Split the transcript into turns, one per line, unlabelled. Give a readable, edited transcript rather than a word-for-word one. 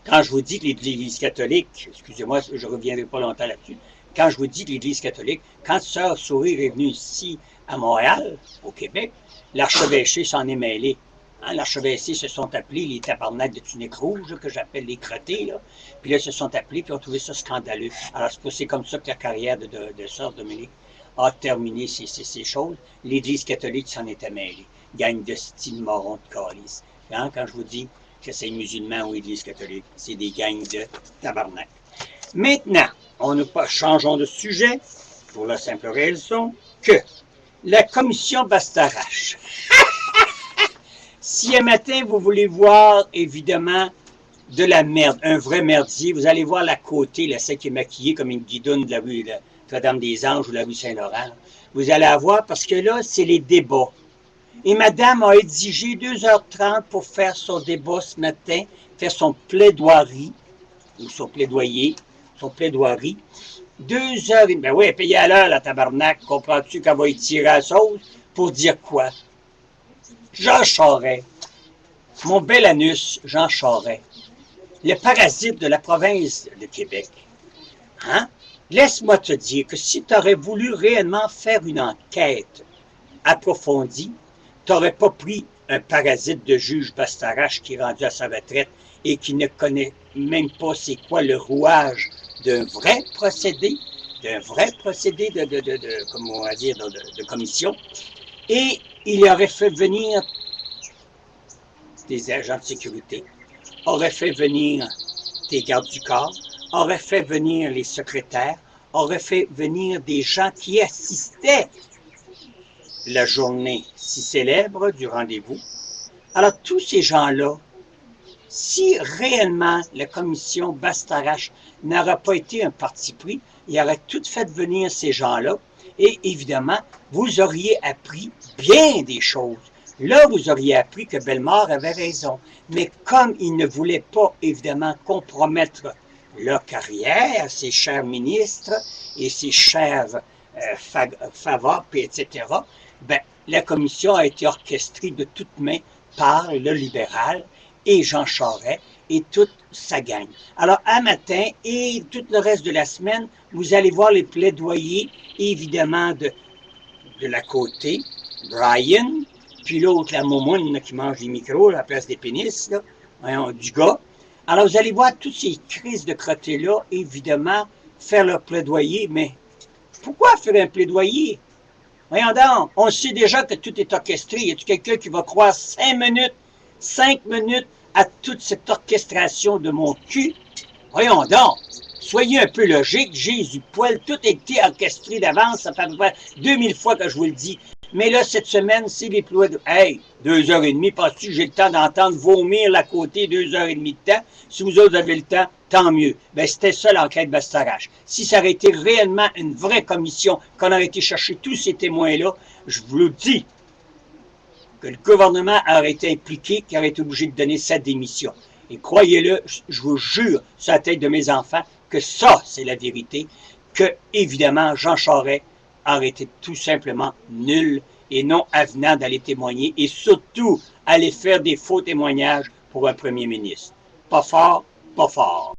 Quand je vous dis que l'Église catholique, excusez-moi, je ne reviendrai pas longtemps là-dessus, quand je vous dis que l'Église catholique, quand Sœur Sourire est venue ici à Montréal, au Québec, l'archevêché s'en est mêlé. Hein, l'archevêché se sont appelés les tabarnaks de tunique rouge, que j'appelle les crottés, là. Puis là, ils se sont appelés, puis ont trouvé ça scandaleux. Alors, c'est comme ça que la carrière de Sœur Dominique a terminé ces choses. L'Église catholique s'en était mêlée. Gang de style moron de calice. Hein, quand je vous dis que c'est musulman ou Église catholique, c'est des gangs de tabarnak. Maintenant, changeons de sujet pour la simple raison que la commission Bastarache. Si un matin vous voulez voir, évidemment, de la merde, un vrai merdier, vous allez voir la côté, la celle qui est maquillée comme une guidoune de la rue de Notre-Dame-des-Anges ou de la rue Saint-Laurent. Vous allez avoir, parce que là, c'est les débats. Et madame a exigé 2h30 pour faire son débat ce matin, faire son plaidoirie, ou son plaidoyer, son plaidoirie. 2h30, ben oui, payé à l'heure, la tabarnak, comprends-tu qu'elle va y tirer à la sauce pour dire quoi? Jean Charest, mon bel anus, Jean Charest, le parasite de la province de Québec. Hein? Laisse-moi te dire que si tu aurais voulu réellement faire une enquête approfondie, tu n'aurais pas pris un parasite de juge Bastarache qui est rendu à sa retraite et qui ne connaît même pas c'est quoi le rouage d'un vrai procédé comment on va dire, de commission. Et il aurait fait venir des agents de sécurité, aurait fait venir des gardes du corps, aurait fait venir les secrétaires, aurait fait venir des gens qui assistaient la journée si célèbre du rendez-vous. Alors, tous ces gens-là, si réellement la commission Bastarache n'aurait pas été un parti pris, il aurait tout fait venir ces gens-là et évidemment, vous auriez appris bien des choses. Là, vous auriez appris que Bellemare avait raison. Mais comme il ne voulait pas, évidemment, compromettre leur carrière, ses chers ministres et ses chers faveurs, etc., ben, la commission a été orchestrée de toutes mains par le libéral et Jean Charest et toute sa gang. Alors, un matin et tout le reste de la semaine, vous allez voir les plaidoyers, évidemment, de la côté, Brian, puis l'autre, la momoune qui mange les micros à la place des pénis, là, voyons, du gars. Alors, vous allez voir toutes ces crises de crottés-là, évidemment, faire leur plaidoyer, mais pourquoi faire un plaidoyer? Voyons donc, on sait déjà que tout est orchestré. Y a-t-il quelqu'un qui va croire 5 minutes à toute cette orchestration de mon cul? Voyons donc, soyez un peu logique, Jésus poil, tout a été orchestré d'avance, ça fait à peu près 2000 fois que je vous le dis. Mais là, cette semaine, c'est les plaidoyers. Hey, 2h30, penses-tu que j'ai le temps d'entendre vomir la côté 2h30 de temps? Si vous autres avez le temps, tant mieux. Ben, c'était ça l'enquête Bastarache. Si ça aurait été réellement une vraie commission, qu'on aurait été chercher tous ces témoins-là, je vous le dis, que le gouvernement aurait été impliqué, qu'il aurait été obligé de donner sa démission. Et croyez-le, je vous jure, sur la tête de mes enfants, que ça, c'est la vérité, que, évidemment, Jean Charest aurait été tout simplement nul et non avenant d'aller témoigner et surtout aller faire des faux témoignages pour un premier ministre. Pas fort, pas fort.